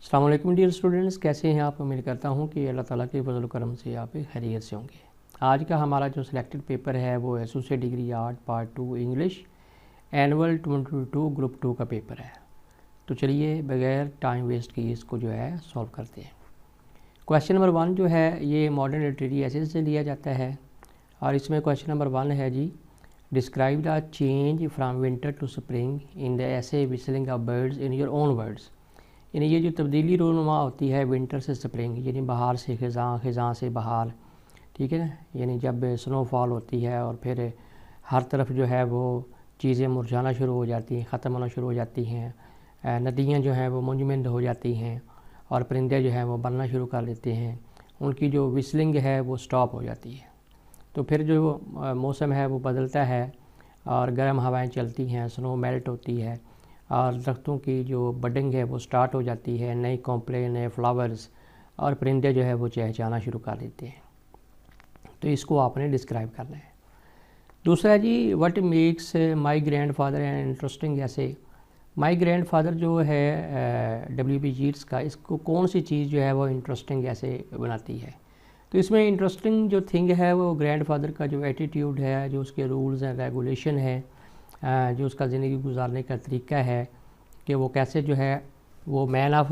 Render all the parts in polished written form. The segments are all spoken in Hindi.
अस्सलाम वालेकुम डियर स्टूडेंट्स, कैसे हैं आप। उम्मीद करता हूं कि अल्लाह ताला के फजल करम से आप खैरियत से होंगे। आज का हमारा जो सिलेक्टेड पेपर है वो associate degree art part 2 English annual 22 group 2 का पेपर है। तो चलिए बगैर टाइम वेस्ट किए इसको जो है सॉल्व करते हैं। क्वेश्चन नंबर 1 जो है ये मॉडर्न लिटरेरी एसे से लिया जाता है और इसमें क्वेश्चन नंबर 1 है जी, describe the change from winter to spring in the essay whistling of birds in your own words. यानी ये जो तब्दीली रोनुमा होती है विंटर से स्प्रिंग, यानी बाहर से ख़ज़ां, ख़ज़ां से बाहर, ठीक है ना। यानी जब स्नोफॉल होती है और फिर हर तरफ जो है वो चीज़ें मुरझाना शुरू हो जाती हैं, ख़त्म होना शुरू हो जाती हैं, नदियाँ जो हैं वो मुंजमद हो जाती हैं और परिंदे जो हैं वो बनना शुरू कर देते हैं, उनकी जो विस्लिंग है वो स्टॉप हो जाती है। तो फिर जो मौसम है वो बदलता है और गर्म हवाएं चलती हैं, स्नो मेल्ट होती है और दरख्तों की जो बडिंग है वो स्टार्ट हो जाती है, नए कॉम्पले, नए फ्लावर्स और परिंदे जो है वो चहचहाना शुरू कर देते हैं। तो इसको आपने डिस्क्राइब करना है। दूसरा जी, what makes my grandfather an interesting essay. My grandfather जो है W.B. येट्स का, इसको कौन सी चीज़ जो है वो इंटरेस्टिंग ऐसे बनाती है। तो इसमें इंटरेस्टिंग जो थिंग है वो ग्रैंडफादर का जो एटीट्यूड है, जो उसके रूल्स एंड रेगुलेशन है, जो उसका ज़िंदगी गुजारने का तरीका है कि वो कैसे जो है वो मैन ऑफ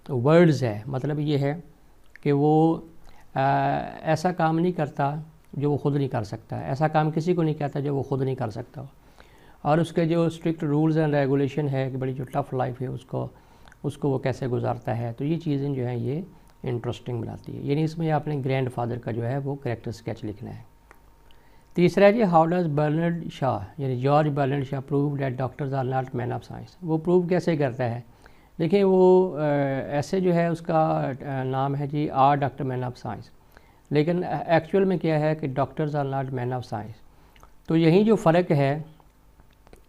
वर्ड्स है। मतलब ये है कि वो ऐसा काम नहीं करता जो वो ख़ुद नहीं कर सकता, ऐसा काम किसी को नहीं कहता जो वो ख़ुद नहीं कर सकता। और उसके जो स्ट्रिक्ट रूल्स एंड रेगुलेशन है कि बड़ी जो टफ़ लाइफ है उसको वो कैसे गुजारता है। तो ये चीज़ें जो हैं ये इंटरेस्टिंग बनाती है। यानी इसमें आपने ग्रैंडफादर का जो है वो कैरेक्टर स्केच लिखना है। तीसरा जी, हाउ डज़ बर्नर्ड शाह यानी George Bernard Shaw prove that doctors are not man of science. वो प्रूव कैसे करता है। देखिए वो ऐसे जो है उसका नाम है जी are doctor man of science, लेकिन एक्चुअल में क्या है कि doctors are not man of science. तो यही जो फ़र्क है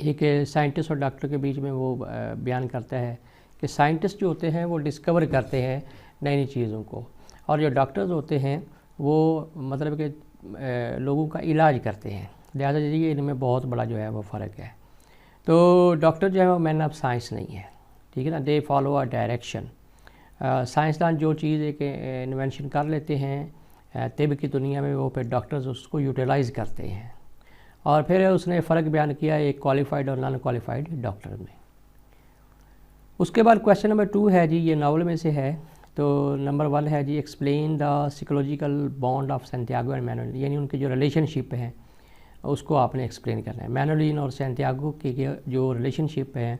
एक साइंटिस्ट और डॉक्टर के बीच में वो बयान करता है कि साइंटिस्ट जो होते हैं वो डिस्कवर करते हैं नई नई चीज़ों को, और जो डॉक्टर्स होते हैं वो मतलब कि लोगों का इलाज करते हैं। लिहाजा ये इनमें बहुत बड़ा जो है वो फ़र्क है। तो डॉक्टर जो है वो मैन ऑफ साइंस नहीं है, ठीक है ना। They follow a direction. साइंसदान जो चीज़ एक इन्वेंशन कर लेते हैं तिब की दुनिया में, वो फिर डॉक्टर्स उसको यूटिलाइज़ करते हैं। और फिर उसने फ़र्क बयान किया एक क्वालिफाइड और नॉन क्वालिफाइड डॉक्टर में। उसके बाद क्वेश्चन नंबर 2 है जी, ये नावल में से है। तो नंबर 1 है जी, explain the psychological bond of Santiago and Manolin, यानी उनकी जो रिलेशनशिप है उसको आपने एक्सप्लेन करना है। मैनुअलिन और सैंटियागो की जो रिलेशनशिप है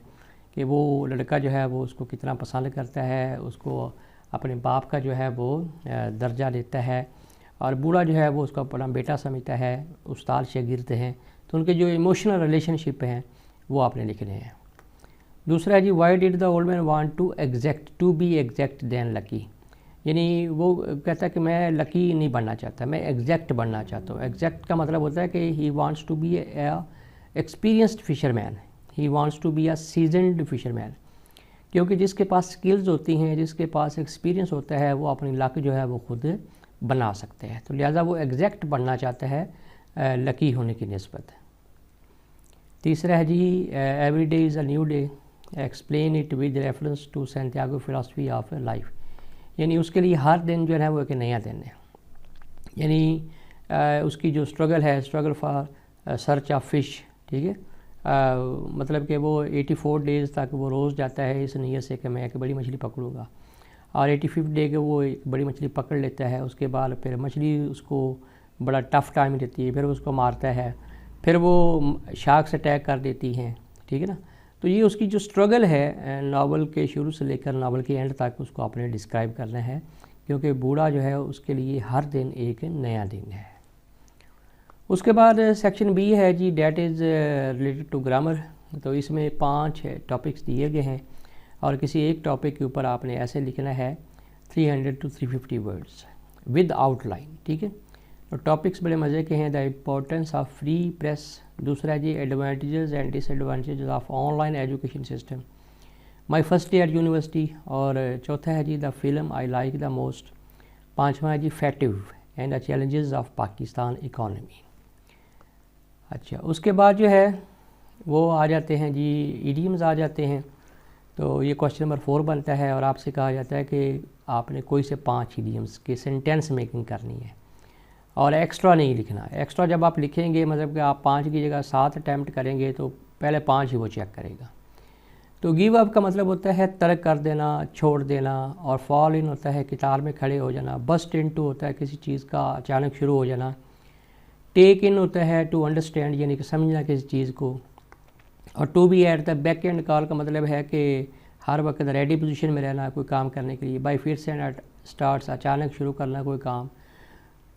कि वो लड़का जो है वो उसको कितना पसंद करता है, उसको अपने बाप का जो है वो दर्जा देता है, और बूढ़ा जो है वो उसका अपना बेटा समझता है, उस्ताद शागिर्द हैं। तो उनके जो इमोशनल रिलेशनशिप हैं वो आपने लिखने हैं। दूसरा है जी, why did the old man want to be exact then lucky. यानी वो कहता है कि मैं लकी नहीं बनना चाहता, मैं एग्जैक्ट बनना चाहता हूँ। एग्जैक्ट का मतलब होता है कि he wants to be experienced fisherman, he wants to be a seasoned fisherman. क्योंकि जिसके पास स्किल्स होती हैं, जिसके पास एक्सपीरियंस होता है, वो अपनी लक जो है वो खुद बना सकते हैं। तो लिहाजा वो एग्जैक्ट बनना चाहता है लकी होने की निस्बत। तीसरा है जी, every day is a new day, explain it with reference to Santiago philosophy of life. यानी उसके लिए हर दिन जो है वो एक नया दिन है। यानी उसकी जो स्ट्रगल है, struggle for search of fish, ठीक है। मतलब कि वो 84 डेज़ तक वो रोज़ जाता है इस नीयत से कि मैं एक बड़ी मछली पकड़ूंगा, और 85 डे के वो एक बड़ी मछली पकड़ लेता है। उसके बाद फिर मछली उसको बड़ा टफ़ टाइम देती है, फिर उसको मारता है, फिर वो शार्क्स अटैक कर देती हैं, ठीक है ना। तो ये उसकी जो स्ट्रगल है नावल के शुरू से लेकर नावल के एंड तक उसको आपने डिस्क्राइब करना है, क्योंकि बूढ़ा जो है उसके लिए हर दिन एक नया दिन है। उसके बाद सेक्शन बी है जी, that is related to grammar. तो इसमें 5 टॉपिक्स दिए गए हैं और किसी एक टॉपिक के ऊपर आपने ऐसे लिखना है 300 to 350 वर्ड्स विद आउटलाइन, ठीक है। तो टॉपिक्स बड़े मज़े के हैं। The importance of free press. दूसरा जी, advantages and disadvantages of online education system, my first day at university. और चौथा है जी, the film I like the most. पांचवा है जी, factive and the challenges of Pakistan economy. अच्छा, उसके बाद जो है वो आ जाते हैं जी, इडियम्स आ जाते हैं। तो ये क्वेश्चन नंबर 4 बनता है और आपसे कहा जाता है कि आपने कोई से 5 इडियम्स की सेंटेंस मेकिंग करनी है और एक्स्ट्रा नहीं लिखना। एक्स्ट्रा जब आप लिखेंगे मतलब कि आप 5 की जगह 7 अटैम्प्ट करेंगे तो पहले 5 ही वो चेक करेगा। तो गिव अप का मतलब होता है तर्क कर देना, छोड़ देना, और फॉल इन होता है कितार में खड़े हो जाना, बस्ट इनटू होता है किसी चीज़ का अचानक शुरू हो जाना, टेक इन होता है टू अंडरस्टैंड यानी कि समझना किसी चीज़ को, और to be at the beck and call का मतलब है कि हर वक्त रेडी पोजीशन में रहना कोई काम करने के लिए। बाई फिट्स एंड स्टार्ट्स अचानक शुरू करना कोई काम।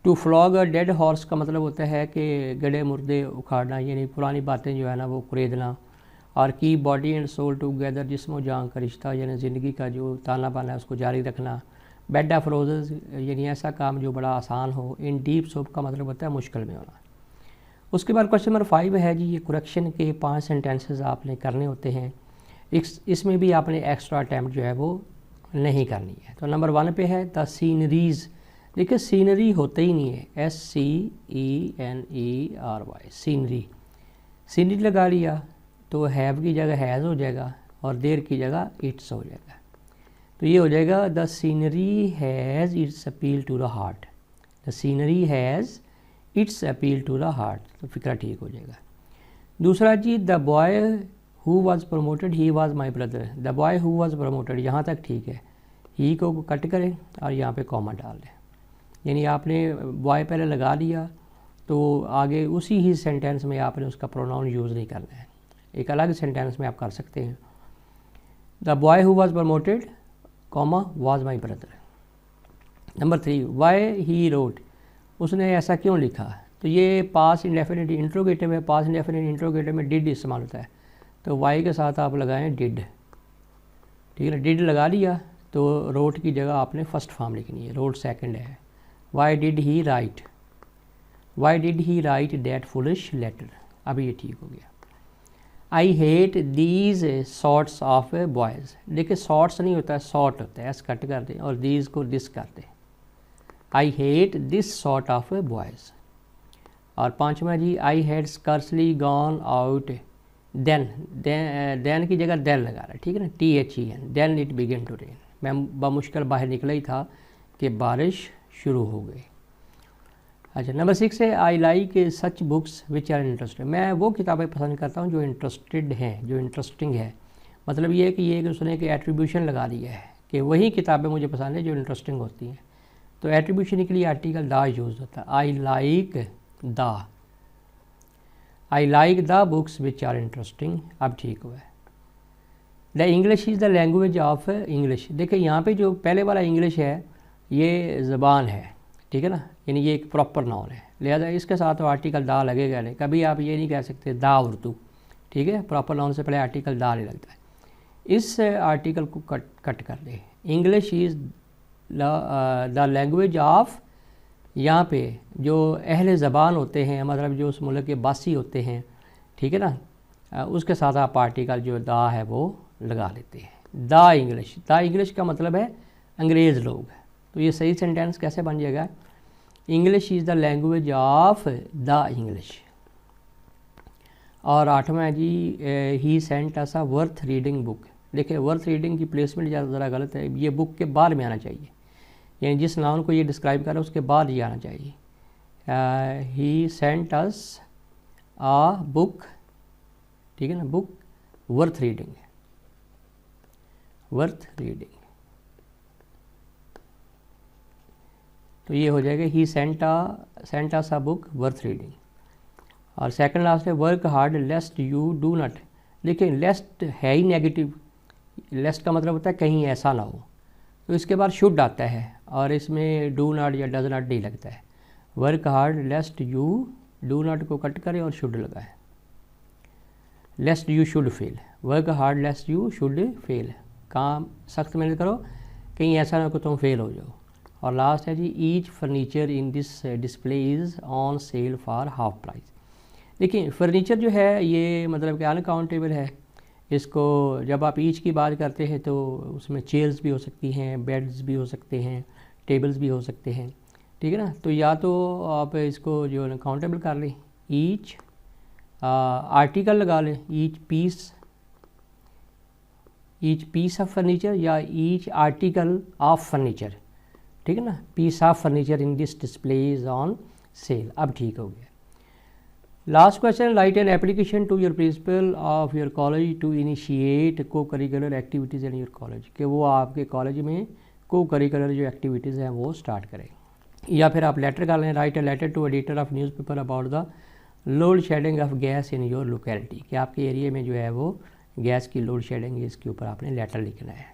To flog a dead horse का मतलब होता है कि गड़े मुर्दे उखाड़ना यानी पुरानी बातें जो है ना वो कुरेदना। और की बॉडी एंड सोल टुगेदर जिस्म जान का रिश्ता यानी ज़िंदगी का जो ताना बाना है उसको जारी रखना। बेड ऑफ रोजेज़ यानी ऐसा काम जो बड़ा आसान हो। इन डीप सोप का मतलब होता है मुश्किल में होना। उसके बाद क्वेश्चन नंबर 5 है जी, ये करेक्शन के 5 सेंटेंसेस आपने करने होते हैं। इसमें भी आपने एक्स्ट्रा अटैम्प्ट जो है वो नहीं करनी है। तो नंबर 1 पे है द सीनरीज़। देखिए सीनरी होता ही नहीं है, SCENERY सीनरी। सीनरी लगा लिया तो हैव की जगह हैज़ हो जाएगा और देर की जगह इट्स हो जाएगा। तो ये हो जाएगा the scenery has its appeal to the heart. The scenery has its appeal to the heart, तो फिक्रा ठीक हो जाएगा। दूसरा जी, the boy who was promoted he was my brother. The boy who was promoted यहाँ तक ठीक है, ही को कट करें और यहाँ पे कॉमा डाल दें, यानी आपने बॉय पहले लगा लिया तो आगे उसी ही सेंटेंस में आपने उसका प्रोनाउन यूज़ नहीं करना है, एक अलग सेंटेंस में आप कर सकते हैं। The boy who was promoted comma was my brother. Number 3, why he wrote, उसने ऐसा क्यों लिखा। तो ये पास इंडेफिनिट इंट्रोगेटिव है, पास इंडेफिनिट इंट्रोगेटिव में डिड इस्तेमाल होता है, तो वाई के साथ आप लगाएं डिड, ठीक है ना। डिड लगा लिया तो रोट की जगह आपने फर्स्ट फॉर्म लिखनी है, रोट सेकंड है। Why did he write, why did he write that foolish letter, अभी ये ठीक हो गया। I hate these sorts of boys. देखिए सॉर्ट्स नहीं होता है, सॉर्ट होता है, एस कट कर दें और दीज को दिस कर दें। I hate this sort of boys. और 5वां जी, I had scarcely gone out then, then की जगह देन लगा रहा है, ठीक है ना, THEN, then it began to rain, मैं बामुश्किल बाहर निकला ही था कि बारिश शुरू हो गई। अच्छा नंबर 6 है I like such books which are interested. मैं वो किताबें पसंद करता हूँ जो इंटरेस्टेड हैं, जो इंटरेस्टिंग है। मतलब ये है कि ये कि उसने एक एट्रीब्यूशन लगा दिया है कि वही किताबें मुझे पसंद है जो इंटरेस्टिंग होती हैं। तो एट्रीब्यूशन के लिए आर्टिकल द यूज़ होता है। I like the books which are interesting, अब ठीक हुआ है। The English is the language of English. देखिए यहाँ पे जो पहले वाला इंग्लिश है ये ज़बान है, ठीक है ना, यानी ये एक प्रॉपर नाउन है, लिहाजा इसके साथ तो आर्टिकल दा लगेगा नहीं। कभी आप ये नहीं कह सकते दा उर्दू, ठीक है, प्रॉपर नाउन से पहले आर्टिकल दा नहीं लगता है। इस आर्टिकल को कट कर दे। English is the language of, यहाँ पे जो अहले ज़बान होते हैं मतलब जो उस मुल्क के बासी होते हैं, ठीक है ना, उसके साथ आप आर्टिकल जो दा है वो लगा लेते हैं। द इंग्लिश, द इंग्लिश का मतलब है अंग्रेज़ लोग। तो ये सही सेंटेंस कैसे बन जाएगा, English is the language of the English. और 8वां जी, he sent us a worth reading book. देखिए वर्थ रीडिंग की प्लेसमेंट ज़रा गलत है, ये बुक के बाद में आना चाहिए, यानी जिस नाउन को ये डिस्क्राइब कर रहा है उसके बाद ये आना चाहिए। ही सेंट अस आ बुक, ठीक है ना, book worth reading, worth reading, तो ये हो जाएगा ही सेंट अस आ बुक वर्थ रीडिंग। और सेकंड लास्ट है work hard लेस्ट you do not. देखिए लेस्ट है ही नेगेटिव, लेस्ट का मतलब होता है कहीं ऐसा ना हो, तो इसके बाद शुड आता है और इसमें डू नॉट या डज नॉट नहीं लगता है। Work hard लेस्ट you do not को कट करें और शुड लगाए, लेस्ट you should fail. Work hard लेस्ट you should fail, काम सख्त मेहनत करो कहीं ऐसा ना हो तुम फेल हो जाओ। और लास्ट है जी, each furniture in this display is on sale for half price. देखिए फर्नीचर जो है ये मतलब कि अनकाउंटेबल है, इसको जब आप ईच की बात करते हैं तो उसमें चेयर्स भी हो सकती हैं, बेड्स भी हो सकते हैं, टेबल्स भी हो सकते हैं, ठीक है ना। तो या तो आप इसको जो है काउंटेबल कर लें, ईच आर्टिकल लगा लें, each piece each piece of furniture या ईच आर्टिकल ऑफ फर्नीचर, ठीक है ना, piece of furniture in this display is on sale. अब ठीक हो गया। Last question, write an application to your principal of your college to initiate co curricular activities in your college, कि वो आपके कॉलेज में को करिकुलर जो एक्टिविटीज़ हैं वो स्टार्ट करें। या फिर आप लेटर कर लें, write a letter to editor of newspaper about the load shedding of gas in your locality, कि आपके एरिया में जो है वो गैस की लोड शेडिंग है, इसके ऊपर आपने लेटर लिखना है।